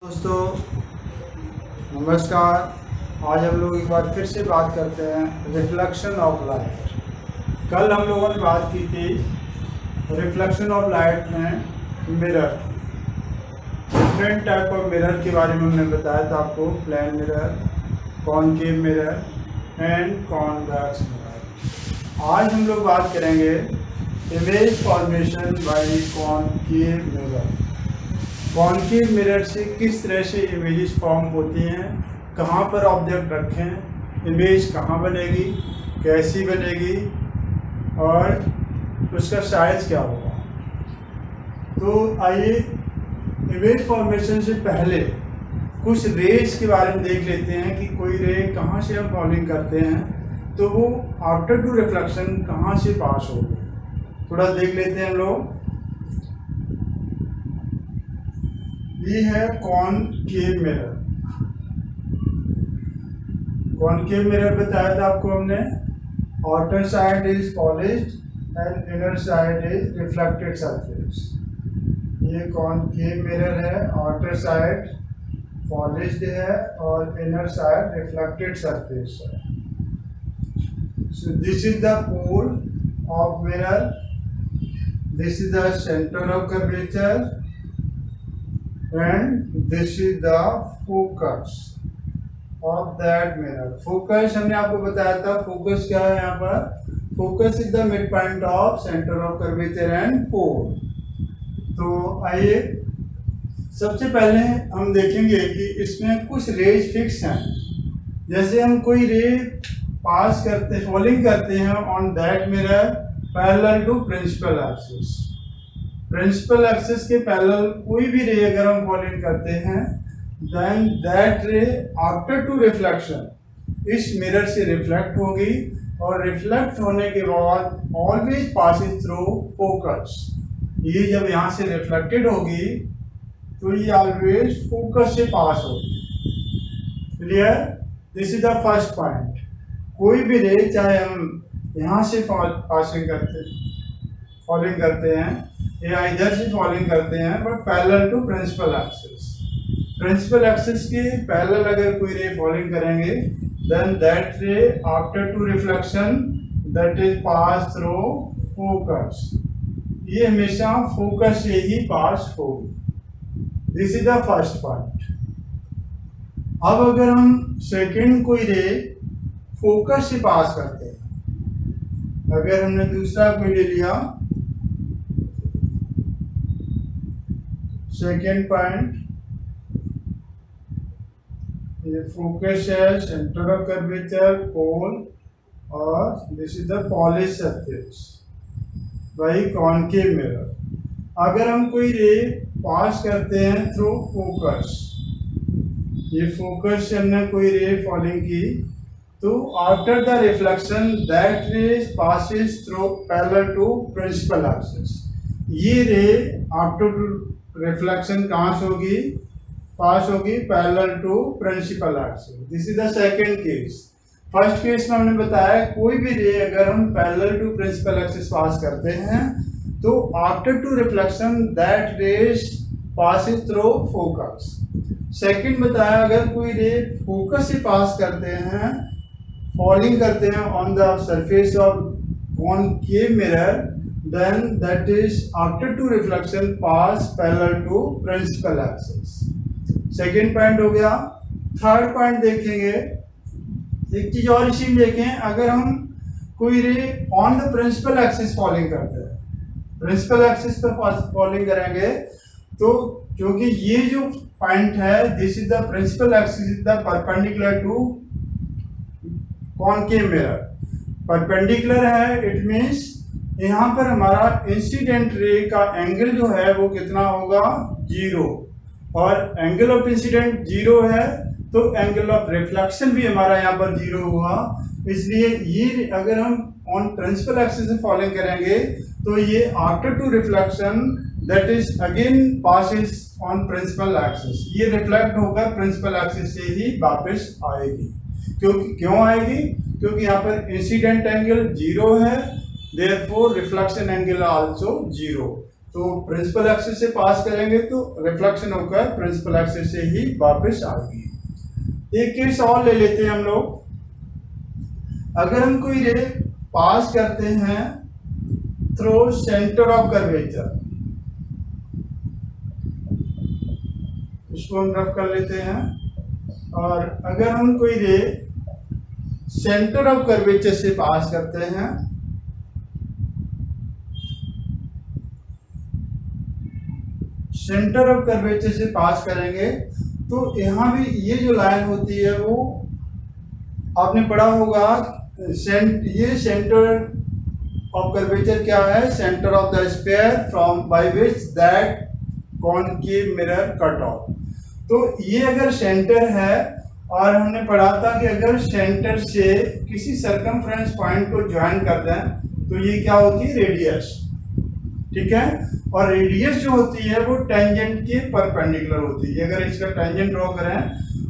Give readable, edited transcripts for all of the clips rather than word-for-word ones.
दोस्तों नमस्कार। आज हम लोग एक बार फिर से बात करते हैं रिफ्लेक्शन ऑफ लाइट। कल हम लोगों ने बात की थी रिफ्लेक्शन ऑफ लाइट में mirror, different type of mirror के बारे में हमने बताया था आपको, plane mirror, concave mirror and convex mirror. आज हम लोग बात करेंगे image formation by concave mirror. Concave mirror से किस तरह से इमेजेस फॉर्म होती हैं, कहाँ पर ऑब्जेक्ट रखें, इमेज कहाँ बनेगी, कैसी बनेगी और उसका साइज क्या होगा। तो आइए इमेज फॉर्मेशन से पहले कुछ रेज के बारे में देख लेते हैं कि कोई रे कहाँ से हम फॉलिंग करते हैं तो वो आफ्टर टू रिफ्लेक्शन कहाँ से पास होगी। थोड़ा देख लेते हैं हम लोग। ये है कॉनकेव मिरर। कॉनकेव मिरर बताया था आपको हमने, outer side is polished and inner side is reflected surface. ये कॉनकेव मिरर है, आउटर साइड पॉलिश्ड है और इनर साइड रिफ्लेक्टेड सरफेस है। So this is the pole of mirror, this is the centre of curvature and this is the focus of that mirror. Focus हमने आपको बताया था, focus क्या है यहाँ पर, focus is the midpoint of center of curvature and pole। तो आइए सबसे पहले हम देखेंगे कि इसमें कुछ रेज फिक्स हैं। जैसे हम कोई रे पास करते, फॉलिंग करते हैं on that mirror parallel to principal axis. Principal axis के पैरेलल कोई भी रे अगर हम फॉलिंग करते हैं then that ray after to reflection इस मिरर से रिफ्लेक्ट होगी और रिफ्लेक्ट होने के बाद ऑलवेज पासिंग थ्रू फोकस। ये जब यहाँ से रिफ्लेक्टेड होगी तो ये ऑलवेज फोकस से पास होगी। Clear? This is the first point. कोई भी रे चाहे हम यहाँ से फॉलिंग करते हैं या इधर से फॉलिंग करते हैं but parallel to principal axis. Principal axis के पैरेलल अगर कोई रे फॉलिंग करेंगे then that ray after to reflection that is pass through focus. ये हमेशा फोकस से ही पास होगी। This is the first point. अब अगर हम सेकंड कोई रे फोकस से पास करते हैं, अगर हमने दूसरा कोई ले लिया, सेकेंड पॉइंट, ये फोकस है, सेंटर ऑफ कर्वेचर, पोल और this is the polish surface by concave mirror. अगर हम कोई रे पास करते हैं थ्रू फोकस, ये फोकस से हमने कोई रे फॉलिंग की तो after the reflection that ray passes through parallel to principal axis. ये रे आफ्टर टू रिफ्लेक्शन कहाँ से होगी, पास होगी parallel to principal axis. This is the second case. First case में हमने बताया कोई भी रे अगर हम parallel to principal axis pass करते हैं तो after to reflection that rays passes through focus. Second बताया अगर कोई रे फोकस से पास करते हैं, फॉलिंग करते हैं on the surface of concave mirror then that is after to reflection pass parallel to principal axis। Second point हो गया। थर्ड पॉइंट देखेंगे, एक चीज और इसी में देखें, अगर हम कोई ray on the principal axis falling करते हैं, प्रिंसिपल एक्सिस पर फॉलिंग करेंगे तो क्योंकि ये जो पॉइंट है this is the principal axis is the perpendicular to concave mirror. Perpendicular है, इट मीन्स यहाँ पर हमारा इंसिडेंट रे का एंगल जो है वो कितना होगा, 0, और एंगल ऑफ इंसिडेंट 0 है तो एंगल ऑफ रिफ्लेक्शन भी हमारा यहाँ पर 0 हुआ। इसलिए ये अगर हम ऑन प्रिंसिपल एक्सिस से फॉलिंग करेंगे तो ये after to reflection that is again passes on principal axis, ये रिफ्लेक्ट होकर प्रिंसिपल एक्सिस से ही वापस आएगी। क्यों आएगी? क्योंकि यहाँ पर इंसिडेंट एंगल 0 है, therefore reflection angle also 0। तो प्रिंसिपल एक्सिस से पास करेंगे तो रिफ्लेक्शन होकर प्रिंसिपल एक्सिस से ही वापस आएगी। एक केस और ले लेते हैं हम लोग। अगर हम कोई रे पास करते हैं थ्रू सेंटर ऑफ कर्वेचर, इसको हम रफ कर लेते हैं, और अगर हम कोई रे सेंटर ऑफ कर्वेचर से पास करते हैं सेंटर ऑफ कर्वेचर से पास करेंगे तो यहां भी ये जो लाइन होती है वो आपने पढ़ा होगा, ये सेंटर ऑफ कर्वेचर क्या है, centre of the sphere from by which that concave mirror cut off. तो ये अगर सेंटर है, और हमने पढ़ा था कि अगर सेंटर से किसी सर्कमफ्रेंस पॉइंट को ज्वाइन कर दें तो ये क्या होती है, रेडियस, ठीक है। और रेडियस जो होती है वो टेंजेंट के परपेंडिकुलर होती है। अगर इसका टेंजेंट ड्रॉ करें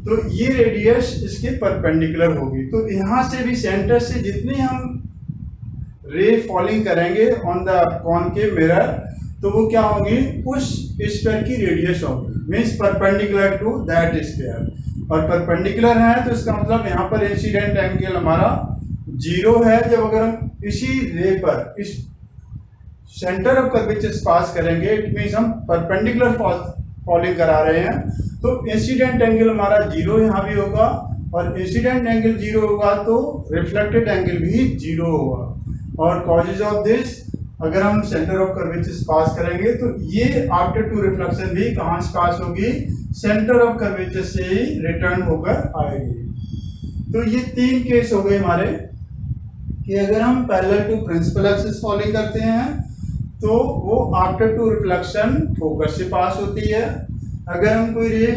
तो ये रेडियस इसके परपेंडिकुलर होगी। तो यहाँ से भी सेंटर से जितनी हम रे फॉलिंग करेंगे ऑन द कॉनकेव मिरर तो वो क्या होगी, उस स्फीयर की रेडियस होगी, means perpendicular to that sphere. और परपेंडिकुलर है तो इसका मतलब यहाँ पर इंसिडेंट एंगल हमारा 0 है। जब अगर हम इसी रे पर इस सेंटर ऑफ कर्वेचर पास करेंगे, इट मींस हम परपेंडिकुलर फॉलिंग करा रहे हैं, तो इंसिडेंट एंगल हमारा 0 यहाँ भी होगा, और इंसिडेंट एंगल 0 होगा तो रिफ्लेक्टेड एंगल भी 0 होगा। और कॉजेज ऑफ दिस, अगर हम सेंटर ऑफ कर्वेचर पास करेंगे तो ये आफ्टर टू रिफ्लेक्शन भी कहाँ से पास होगी, सेंटर ऑफ कर्वेचर से ही रिटर्न होकर आएगी। तो ये 3 केस हो गए हमारे कि अगर हम parallel to principal axis falling करते हैं तो वो आफ्टर टू रिफ्लेक्शन फोकस से पास होती है। अगर हम कोई रे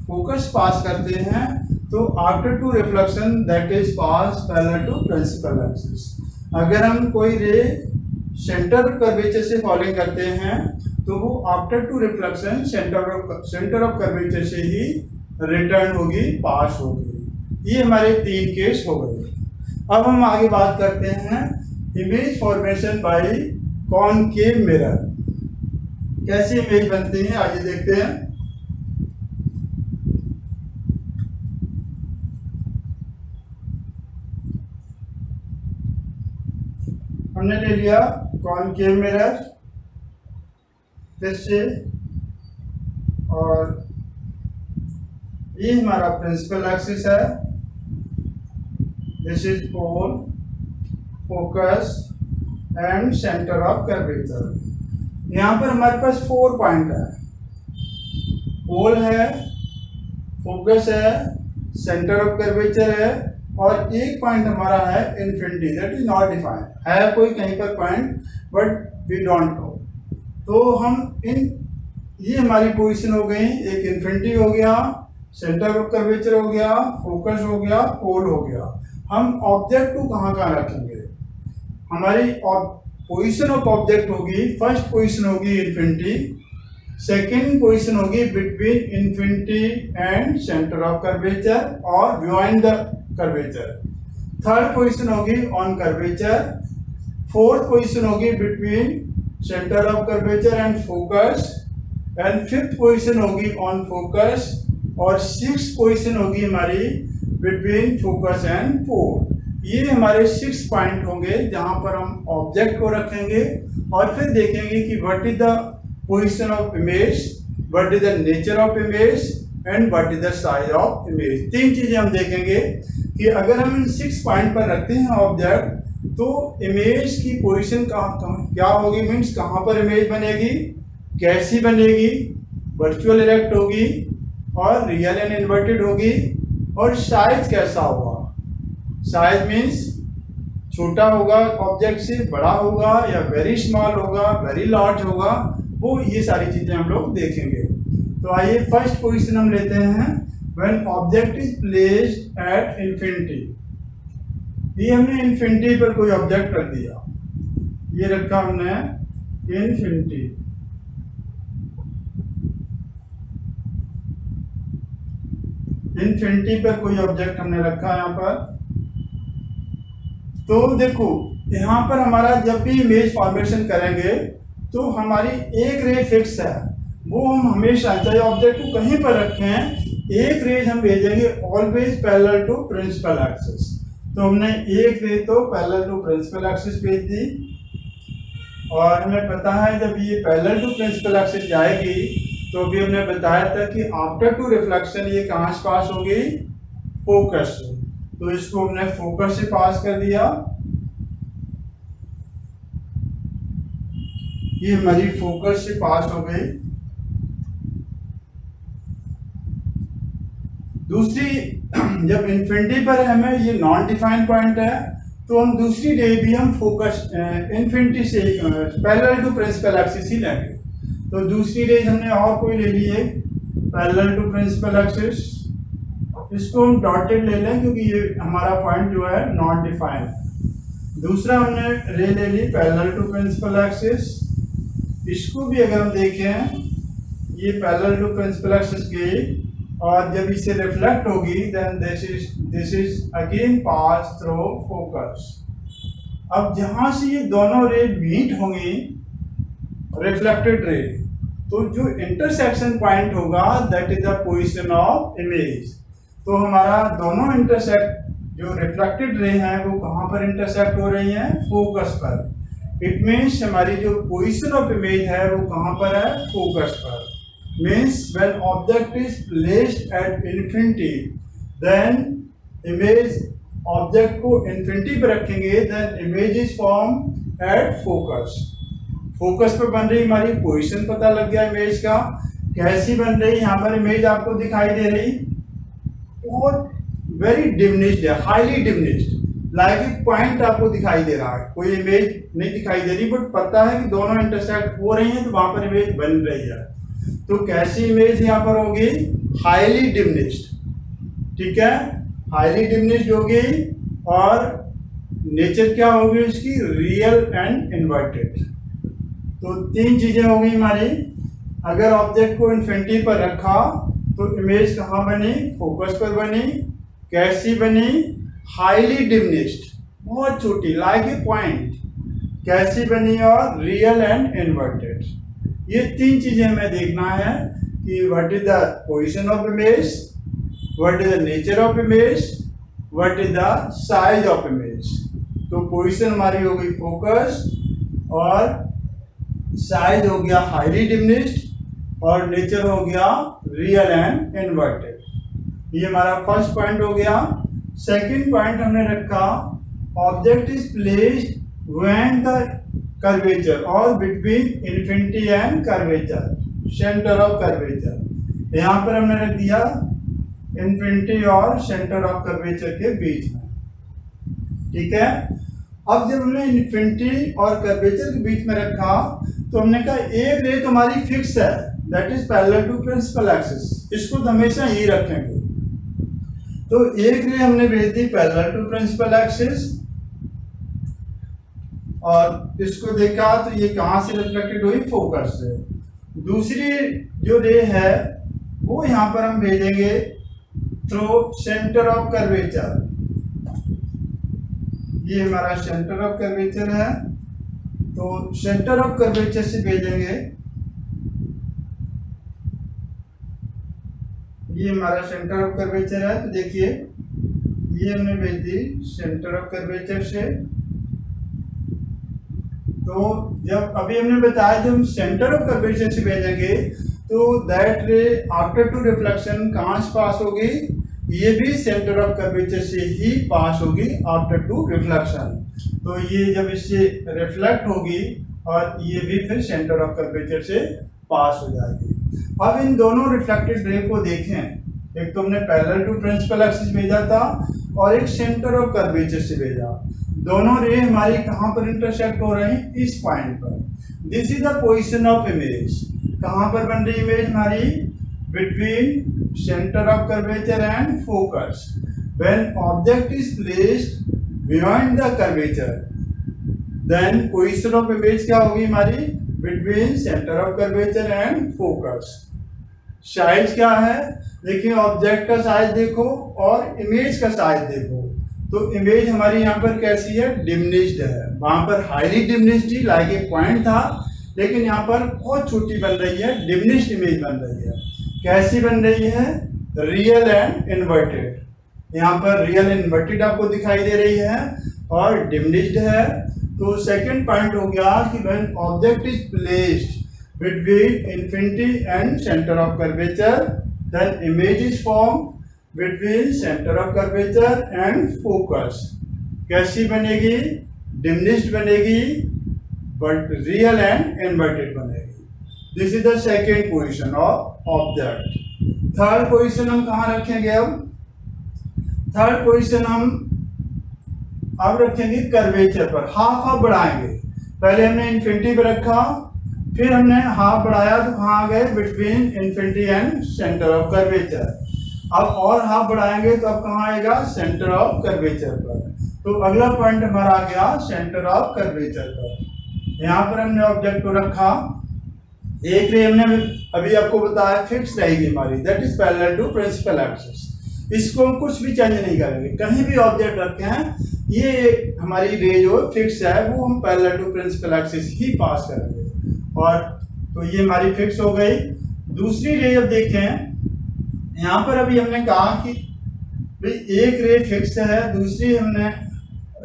फोकस पास करते हैं तो after to reflection that is pass parallel to principal axis. अगर हम कोई रे सेंटर कर्वेचर से फॉलिंग करते हैं तो वो after to reflection centre of curvature से ही रिटर्न होगी, पास होगी। ये हमारे 3 केस हो गए। अब हम आगे बात करते हैं image formation by concave mirror. कैसी इमेज बनती है आइए देखते हैं। हमने ले लिया कॉनकेव मिरर फिर से, और ये हमारा प्रिंसिपल एक्सिस है, this is pole, focus and centre of curvature. यहाँ पर हमारे पास 4 पॉइंट है, पोल है, फोकस है, सेंटर ऑफ कर्वेचर है, और एक पॉइंट हमारा है infinity, that is not defined. है कोई कहीं पर point but we don't know. तो हम ये हमारी पोजीशन हो गई, एक इन्फिनिटी हो गया, सेंटर ऑफ कर्वेचर हो गया, फोकस हो गया, पोल हो गया। हम ऑब्जेक्ट को कहाँ रखेंगे, हमारी पोजीशन ऑफ ऑब्जेक्ट होगी, फर्स्ट पोजीशन होगी इन्फिनिटी, सेकेंड पोजीशन होगी between infinity and centre of curvature और beyond the curvature, third position होगी ऑन कर्वेचर, फोर्थ पोजीशन होगी between centre of curvature and focus, and fifth position होगी on focus, और sixth position होगी हमारी between focus and पोल। ये हमारे 6 point होंगे जहां पर हम ऑब्जेक्ट को रखेंगे, और फिर देखेंगे कि what is the position of image, what is the nature of image and what is the size of image. 3 चीजें हम देखेंगे कि अगर हम इन 6 पॉइंट पर रखते हैं ऑब्जेक्ट तो इमेज की पोजीशन क्या होगी, मीन्स कहाँ पर इमेज बनेगी, कैसी बनेगी, वर्चुअल इरेक्ट होगी और रियल एंड इन्वर्टेड होगी, और साइज कैसा होगा। साइज मीन्स छोटा होगा ऑब्जेक्ट से, बड़ा होगा, या वेरी स्मॉल होगा, वेरी लार्ज होगा, वो ये सारी चीजें हम लोग देखेंगे। तो आइए फर्स्ट पोजीशन हम लेते हैं, when object is placed at infinity. ये हमने इन्फिनिटी पर कोई ऑब्जेक्ट रख दिया, ये रखा हमने इन्फिनिटी, इन्फिनिटी पर कोई ऑब्जेक्ट हमने रखा यहाँ पर। तो देखो यहाँ पर हमारा जब भी इमेज फॉर्मेशन करेंगे तो हमारी एक रे फिक्स है, वो हम हमेशा चाहे ऑब्जेक्ट को कहीं पर रखें, एक रेज हम भेजेंगे always parallel to principal axis. तो हमने एक रे तो पैरेलल टू प्रिंसिपल एक्सिस भेज दी, और हमें पता है जब ये पैरेलल टू प्रिंसिपल एक्सिस जाएगी तो अभी हमने बताया था कि आफ्टर टू रिफ्लेक्शन ये कहाँ से पास होगी, फोकस से। तो इसको हमने फोकस से पास कर दिया, ये हमारी फोकस से पास हो गई। दूसरी, जब इन्फिनिटी पर हमें ये नॉन डिफाइंड पॉइंट है, तो हम दूसरी रे भी हम फोकस इन्फिनिटी से पैरेलल टू प्रिंसिपल एक्सिस ही लेंगे। तो दूसरी रे हमने और कोई ले ली है पैरेलल टू प्रिंसिपल एक्सिस, इसको हम डॉटेड ले लें क्योंकि ये हमारा पॉइंट जो है नॉन डिफाइंड। दूसरा हमने रे ले ली पैरेलल टू प्रिंसिपल एक्सिस, इसको भी अगर हम देखें ये पैरेलल टू प्रिंसिपल एक्सिस गई, और जब इसे रिफ्लेक्ट होगी then this is again pass through focus. अब जहां से ये दोनों रे मीट होंगी रिफ्लेक्टेड रे, तो जो इंटरसेक्शन पॉइंट होगा that is the position of image. तो हमारा दोनों इंटरसेक्ट, जो रिफ्लेक्टेड रे हैं वो कहां पर इंटरसेक्ट हो रही हैं, फोकस पर। इट मीन्स हमारी जो पोजीशन ऑफ इमेज है वो कहां पर है, फोकस पर। Means when object is placed at infinity, then image, object को infinity पर रखेंगे then image is formed at focus। Focus पर बन रही हमारी पोजीशन पता लग गया इमेज का, कैसी बन रही, यहाँ पर इमेज आपको दिखाई दे रही बहुत वेरी डिमिनिश्ड है, हाईली डिमिनिश्ड, लाइक एक पॉइंट आपको दिखाई दे रहा है, कोई इमेज नहीं दिखाई दे रही, बट पता है कि दोनों इंटरसेक्ट हो रही हैं तो वहां पर इमेज बन रही है। तो कैसी इमेज यहाँ पर होगी, हाईली डिमिनिश्ड। ठीक है, हाईली डिमिनिश्ड होगी, और नेचर क्या होगी इसकी, रियल एंड इन्वर्टेड। तो तीन चीजें होगी हमारी। अगर ऑब्जेक्ट को इन्फिनिटी पर रखा तो इमेज कहाँ बनी, फोकस पर बनी। कैसी बनी, हाईली डिमिनिश्ड, बहुत छोटी, लाइक ए पॉइंट। कैसी बनी, और रियल एंड इन्वर्टेड। ये तीन चीजें हमें देखना है कि what is the position of image, what is the nature of image, what is the size of image. तो पोजीशन हमारी हो गई फोकस, और साइज हो गया हाईली डिमिनिश्ड, और नेचर हो गया रियल एंड इन्वर्टेड। ये हमारा फर्स्ट पॉइंट हो गया। सेकंड पॉइंट हमने रखा, object is placed when the curvature और between infinity and curvature, centre of curvature. यहाँ पर हमने रख दिया इन्फिनिटी और सेंटर ऑफ कर्वेचर के बीच में। ठीक है, अब जब हमने इन्फिनिटी और कर्वेचर के बीच में रखा तो हमने कहा एक रे तो हमारी फिक्स है, that is parallel to principal axis, इसको तो हमेशा ही रखेंगे। तो एक रे हमने भेज दी पैरेलल टू प्रिंसिपल एक्सिस, और इसको देखा तो ये कहां से रिफ्लेक्टेड हुई, फोकस से। दूसरी जो रे है वो यहां पर हम भेजेंगे थ्रू सेंटर ऑफ कर्वेचर। ये हमारा सेंटर ऑफ कर्वेचर है, तो सेंटर ऑफ कर्वेचर से भेजेंगे। ये हमारा सेंटर ऑफ कर्वेचर है, तो देखिए ये हमने भेज दी सेंटर ऑफ कर्वेचर से। तो जब अभी हमने बताया जब हम सेंटर ऑफ कर्वेचर से भेजेंगे तो that ray after to reflection कहाँ से पास होगी, ये भी सेंटर ऑफ कर्वेचर से ही पास होगी आफ्टर टू रिफ्लेक्शन। तो ये जब इससे रिफ्लेक्ट होगी और ये भी फिर सेंटर ऑफ कर्वेचर से पास हो जाएगी। अब इन दोनों रिफ्लेक्टेड रे को देखें, एक तो हमने पैरेलल टू प्रिंसिपल एक्सिस भेजा था और एक सेंटर ऑफ कर्वेचर से भेजा। दोनों रे हमारी कहां पर इंटरसेक्ट हो रही हैं, इस पॉइंट पर। This is the position of image. कहां पर बन रही इमेज हमारी, between centre of curvature and focus. When object is placed beyond the curvature then position of image क्या होगी हमारी, between centre of curvature and focus. Size क्या है, देखिए ऑब्जेक्ट का साइज देखो और इमेज का साइज देखो। तो इमेज हमारी यहाँ पर कैसी है, डिमिनिश्ड है। वहां पर हाईली डिमिनिश्ड लाइक एक पॉइंट था, लेकिन यहाँ पर बहुत छोटी बन रही है, डिमिनिश्ड इमेज बन रही है। कैसी बन रही है? Real and inverted. यहाँ पर रियल इन्वर्टेड आपको दिखाई दे रही है और डिमिनिश्ड है। तो सेकंड पॉइंट हो गया कि when object is placed between infinity and centre of curvature then image is form between centre of curvature and focus. कैसी बनेगी? डिमिनिश्ड बनेगी बट रियल एंड इन्वर्टेड बनेगी। This is the second position of object. Third position हम कहाँ रखेंगे? अब third position हम अब रखेंगे कर्वेचर पर। हाफ बढ़ाएंगे। पहले हमने इन्फिनिटी पर रखा, फिर हमने हाफ बढ़ाया तो कहाँ आ गए? Between infinity and centre of curvature. अब और हाफ बढ़ाएंगे तो अब कहाँ आएगा? सेंटर ऑफ कर्वेचर पर। तो अगला पॉइंट हमारा आ गया सेंटर ऑफ कर्वेचर पर। यहाँ पर हमने ऑब्जेक्ट को रखा, एक रे हमने अभी आपको बताया फिक्स रहेगी हमारी, that is parallel to principal axis. इसको हम कुछ भी चेंज नहीं करेंगे, कहीं भी ऑब्जेक्ट रखे हैं ये हमारी रे जो फिक्स है वो हम पैरेलल टू प्रिंसिपल एक्सिस ही पास करेंगे। और तो ये हमारी फिक्स हो गई। दूसरी रे जब देखें, यहाँ पर अभी हमने कहा कि भाई एक रे फिक्स है, दूसरी हमने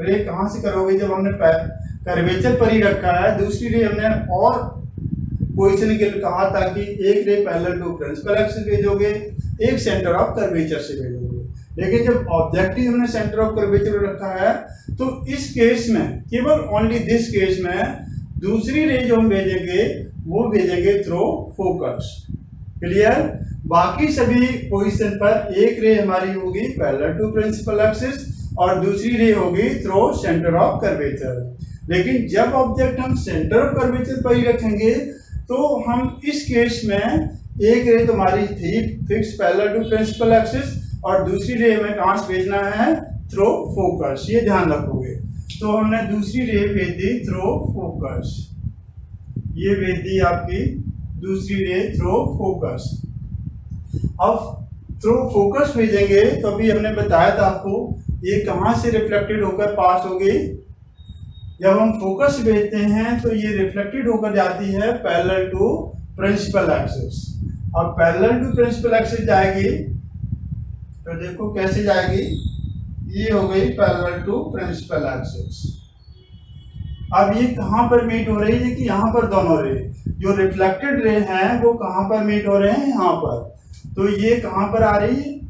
रे कहाँ से करोगे? जब हमने कर्वेचर पर ही रखा है। दूसरी रे हमने और पोजीशन के लिए कहा था कि एक ray parallel to principal axis भेजोगे, एक सेंटर ऑफ कर्वेचर से भेजोगे। लेकिन जब ऑब्जेक्टिव हमने सेंटर ऑफ कर्वेचर रखा है तो इस केस में, केवल ओनली दिस केस में, दूसरी रे जो हम भेजेंगे वो भेजेंगे थ्रू फोकस। क्लियर? बाकी सभी पोजीशन पर एक रे हमारी होगी पैरेलल टू प्रिंसिपल एक्सिस और दूसरी रे होगी थ्रू सेंटर ऑफ कर्वेचर। लेकिन जब ऑब्जेक्ट हम सेंटर ऑफ कर्वेचर पर ही रखेंगे तो हम इस केस में एक रे तो हमारी थी fix parallel to principal axis और दूसरी रे हमें कहाँ से भेजना है? Through focus. ये ध्यान रखोगे। तो हमने दूसरी रे भेज दी थ्रू फोकस, ये भेज दी आपकी दूसरी रे थ्रू फोकस। अब थ्रू फोकस भेजेंगे तो अभी हमने बताया था आपको ये कहाँ से रिफ्लेक्टेड होकर पास होगी? जब हम फोकस भेजते हैं तो ये रिफ्लेक्टेड होकर जाती है पैरेलल टू प्रिंसिपल एक्सिस। अब पैरेलल टू प्रिंसिपल एक्सिस जाएगी तो देखो कैसे जाएगी, ये हो गई पैरेलल टू प्रिंसिपल एक्सिस। अब ये कहाँ पर मीट हो रही है? कि यहाँ पर दोनों रे जो रिफ्लेक्टेड रे हैं वो कहाँ पर मीट हो रहे हैं? यहाँ पर। तो ये कहाँ पर आ रही है?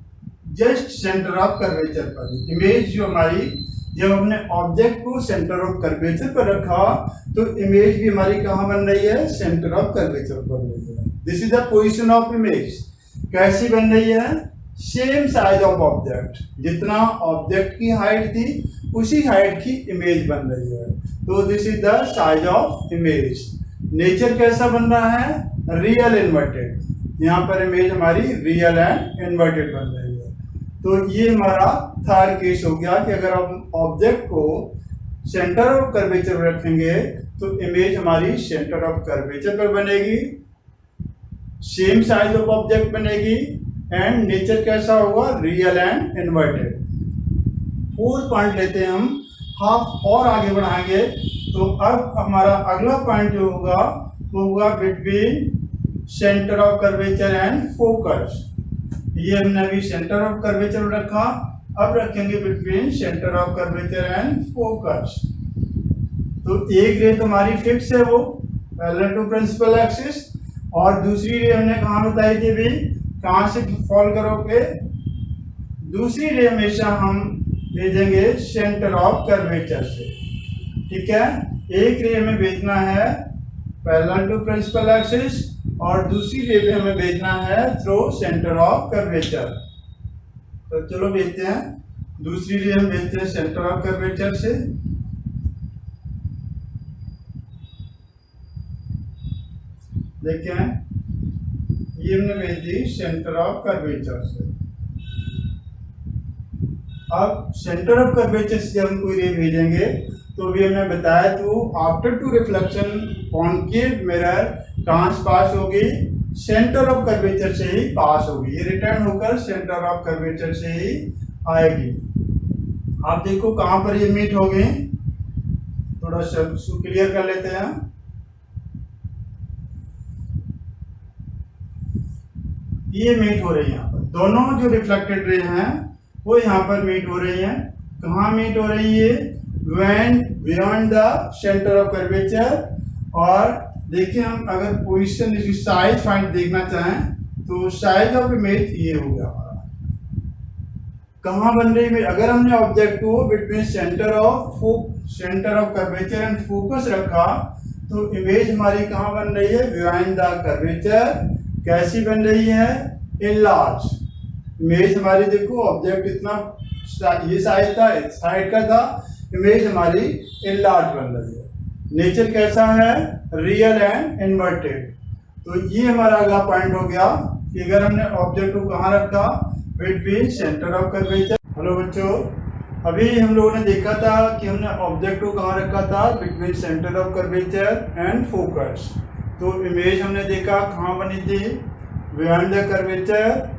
जस्ट सेंटर ऑफ कर्वेचर पर। इमेज जो हमारी, जब हमने ऑब्जेक्ट को सेंटर ऑफ कर्वेचर पर रखा तो इमेज भी हमारी कहाँ बन रही है? सेंटर ऑफ कर्वेचर पर बन रही है। This is the position of image. कैसी बन रही है? सेम साइज ऑफ ऑब्जेक्ट, जितना ऑब्जेक्ट की हाइट थी उसी हाइट की इमेज बन रही है। तो this is the size of image. Nature कैसा बन रहा है? Real inverted. यहाँ पर इमेज हमारी रियल एंड इन्वर्टेड बन रही है। तो ये हमारा थर्ड केस हो गया कि अगर हम ऑब्जेक्ट को सेंटर ऑफ कर्वेचर पर रखेंगे तो इमेज हमारी सेंटर ऑफ कर्वेचर पर बनेगी, सेम साइज ऑफ ऑब्जेक्ट बनेगी एंड नेचर कैसा होगा? Real and inverted. Fourth point लेते हैं हम, हाफ और आगे बढ़ाएंगे तो अब हमारा अगला पॉइंट जो होगा वो होगा between centre of curvature and focus. ये हमने अभी सेंटर ऑफ कर्वेचर रखा, अब रखेंगे between centre of curvature and focus. तो एक रे तो हमारी फिक्स है वो पैरेलल टू प्रिंसिपल एक्सिस और दूसरी रे हमने कहाँ बताई थी? भी कहाँ से फॉल करोगे? दूसरी रे हमेशा हम भेजेंगे सेंटर ऑफ कर्वेचर से। ठीक है? एक रे हमें भेजना है पैरेलल टू प्रिंसिपल एक्सिस और दूसरी रे पे हमें भेजना है थ्रू सेंटर ऑफ कर्वेचर। तो चलो भेजते हैं। दूसरी रे हम भेजते हैं सेंटर ऑफ कर्वेचर से। देखें ये हमने भेज दी सेंटर ऑफ कर्वेचर से। अब सेंटर ऑफ कर्वेचर से जब हम कोई रे भेजेंगे तो भी हमने बताया तो after to reflection concave mirror कहाँ से पास होगी? सेंटर ऑफ कर्वेचर से ही पास होगी। ये रिटर्न होकर सेंटर ऑफ कर्वेचर से ही आएगी। आप देखो कहाँ पर ये मीट हो गई, थोड़ा सा क्लियर कर लेते हैं। ये मीट हो रही है यहाँ पर, दोनों जो रिफ्लेक्टेड रे हैं वो यहाँ पर मीट हो रही हैं। कहाँ मीट हो रही है? When beyond the centre of curvature. और देखिए हम अगर पोजीशन इसकी साइज फाइंड देखना चाहें तो साइज ऑफ इमेज ये हो गया हमारा। कहाँ बन रही है? अगर हमने ऑब्जेक्ट को between centre of curvature and focus रखा तो इमेज हमारी कहाँ बन रही है? Behind the curvature. कैसी बन रही है? इनलार्ज। इमेज हमारी देखो, ऑब्जेक्ट इतना ये साइज था, इस साइड का था, इमेज हमारी इनलार्ज बन रही है। नेचर कैसा है? Real and inverted. तो ये हमारा अगला पॉइंट हो गया कि अगर हमने ऑब्जेक्ट को कहाँ रखा? Between centre of curvature. Hello बच्चों, अभी हम लोगों ने देखा था कि हमने ऑब्जेक्ट को कहाँ रखा था? Between centre of curvature and focus. तो इमेज हमने देखा कहाँ बनी थी? बिहाइंड द कर्वेचर,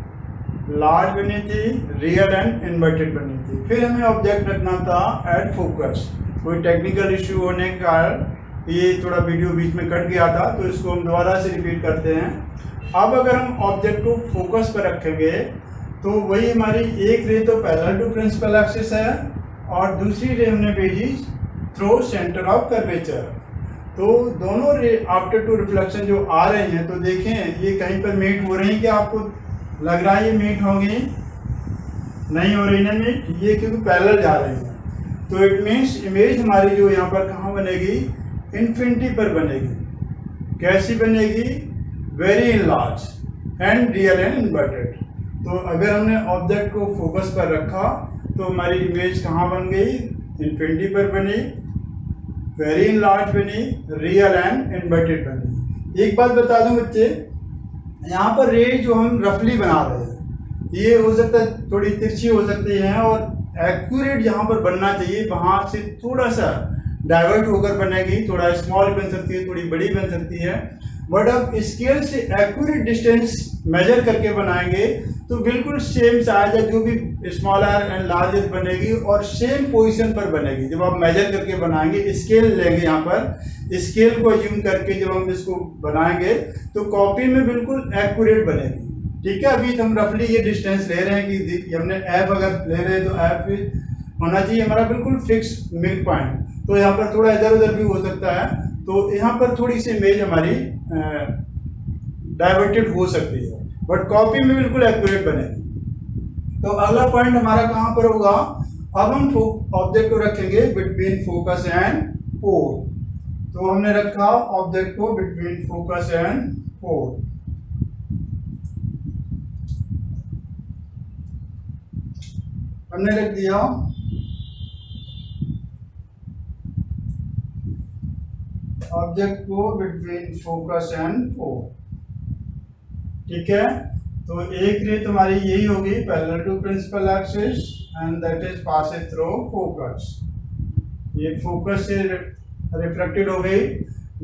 लार्ज बनी थी, रियल एंड इन्वर्टेड बनी थी। फिर हमें ऑब्जेक्ट रखना था एट फोकस। कोई टेक्निकल इश्यू होने के कारण ये थोड़ा वीडियो बीच में कट गया था, तो इसको हम दोबारा से रिपीट करते हैं। अब अगर हम ऑब्जेक्ट को फोकस पर रखेंगे तो वही हमारी एक रे तो पैरेलल टू प्रिंसिपल एक्सिस है और दूसरी रे हमने भेजी थ्रू सेंटर ऑफ कर्वेचर। तो दोनों रे आफ्टर टू रिफ्लेक्शन जो आ रही हैं, तो देखें ये कहीं पर मीट हो रही है। क्या आपको लग रहा है ये मीट होंगी? नहीं हो रही ना मीट, ये क्योंकि पैरेलल जा रही है। तो इट मीन्स इमेज हमारी जो यहाँ पर कहाँ बनेगी? इन्फिनिटी पर बनेगी। कैसी बनेगी? Very enlarge and real and inverted. तो अगर हमने ऑब्जेक्ट को फोकस पर रखा तो हमारी इमेज कहाँ बन गई? इन्फिनिटी पर बनी, वेरी इनलार्ज बनी, रियल एंड इन्वर्टेड बनी। एक बात बता दूं बच्चे, यहाँ पर रे जो हम रफली बना रहे हैं ये हो सकता है थोड़ी तिरछी हो सकती है और एक्यूरेट जहाँ पर बनना चाहिए वहाँ से थोड़ा सा डाइवर्ट होकर बनेगी। थोड़ा स्मॉल बन सकती है, थोड़ी बड़ी बन सकती है। बट अब स्केल से एक्यूरेट डिस्टेंस मेजर करके बनाएंगे तो बिल्कुल सेम साइज है, जो भी स्मॉलर एंड लार्जेस्ट बनेगी और सेम पोजीशन पर बनेगी। जब आप मेजर करके बनाएंगे, स्केल लेंगे, यहाँ पर स्केल को यूज करके जब हम इसको बनाएंगे तो कॉपी में बिल्कुल एक्यूरेट बनेगी। ठीक है, अभी हम रफली ये डिस्टेंस ले रहे हैं कि हमने ऐप अगर ले रहे हैं तो ऐप होना चाहिए हमारा बिल्कुल फिक्स मिड पॉइंट। तो यहाँ पर थोड़ा इधर उधर भी हो सकता है, तो यहाँ पर थोड़ी सी इमेज हमारी डाइवर्टेड हो सकती है, बट कॉपी में बिल्कुल एक्यूरेट बनेगी। तो अगला पॉइंट हमारा कहाँ पर होगा? अब हम ऑब्जेक्ट को रखेंगे बिटवीन फोकस एंड पोल। तो हमने रखा ऑब्जेक्ट को बिटवीन फोकस एंड पोल। हमने रख दिया ऑब्जेक्ट को बिटवीन फोकस एंड पोल। ठीक है, तो एक रे तुम्हारी यही होगी parallel to principal axis and that is passing through focus. ये फोकस से रिफ्लेक्टेड हो गई।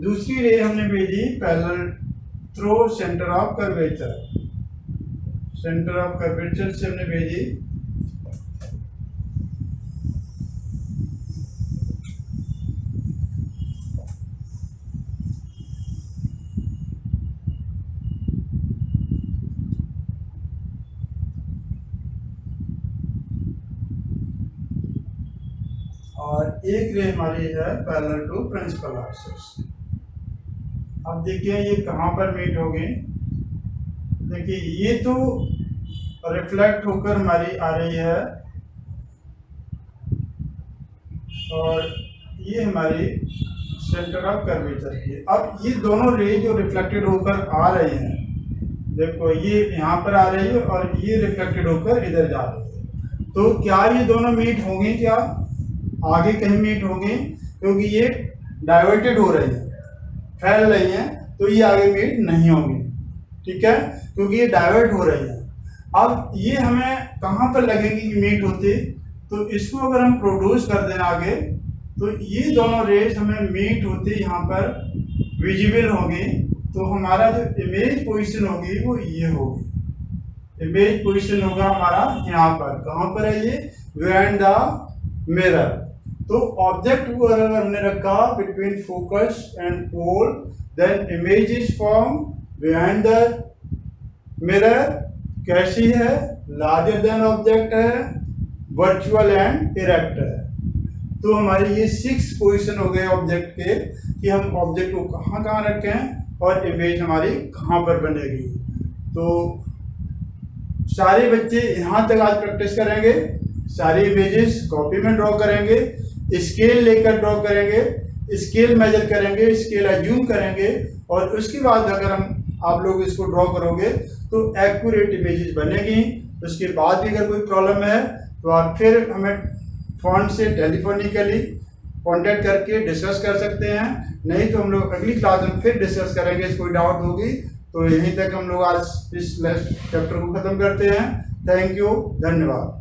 दूसरी रे हमने भेजी parallel through centre of curvature. Centre of curvature से हमने भेजी। और एक रे हमारी है पैरेलल टू प्रिंसिपल एक्सिस। अब देखिए ये कहाँ पर मीट होगी? देखिए ये तो रिफ्लेक्ट होकर हमारी आ रही है और ये हमारी सेंटर ऑफ कर्वेचर की। अब ये दोनों रे जो रिफ्लेक्टेड होकर आ रही हैं, देखो ये यहाँ पर आ रही है और ये रिफ्लेक्टेड होकर इधर जा रही है। तो क्या ये दोनों मीट होंगी? क्या आगे कहीं मीट होंगी? क्योंकि ये डाइवर्टेड हो रही है, फैल रही है, तो ये आगे मीट नहीं होंगी। ठीक है, क्योंकि ये डाइवर्ट हो रही है। अब ये हमें कहाँ पर लगेगी कि मीट होती? तो इसको अगर हम प्रोड्यूस कर दें आगे तो ये दोनों रेस हमें मीट होती यहाँ पर विजिबल होगी। तो हमारा जो इमेज पोजीशन होगी वो ये होगी। इमेज पोजीशन होगा हमारा यहाँ पर। कहाँ पर है ये? Behind the mirror. तो ऑब्जेक्ट को अगर हमने रखा between focus and pole, then image is form behind the mirror कैसी है, लार्जर देन ऑब्जेक्ट है, वर्चुअल एंड इरेक्ट है। तो हमारे ये 6 पोजीशन हो गए ऑब्जेक्ट के कि हम ऑब्जेक्ट को कहाँ कहाँ रखें और इमेज हमारी कहाँ पर बनेगी। तो सारे बच्चे यहाँ तक आज प्रैक्टिस करेंगे, सारी इमेजेस कॉपी में ड्रॉ करेंगे, स्केल लेकर ड्रॉ करेंगे, स्केल मेजर करेंगे, स्केल एज्यूम करेंगे और उसके बाद अगर आप लोग इसको ड्रॉ करोगे तो एक्यूरेट इमेजेस बनेगी। उसके बाद भी अगर कोई प्रॉब्लम है तो आप फिर हमें फोन से टेलीफोनिकली कांटेक्ट करके डिस्कस कर सकते हैं, नहीं तो हम लोग अगली क्लास में फिर डिस्कस करेंगे। कोई डाउट होगी तो यहीं तक हम लोग आज इस चैप्टर को खत्म करते हैं। थैंक यू, धन्यवाद।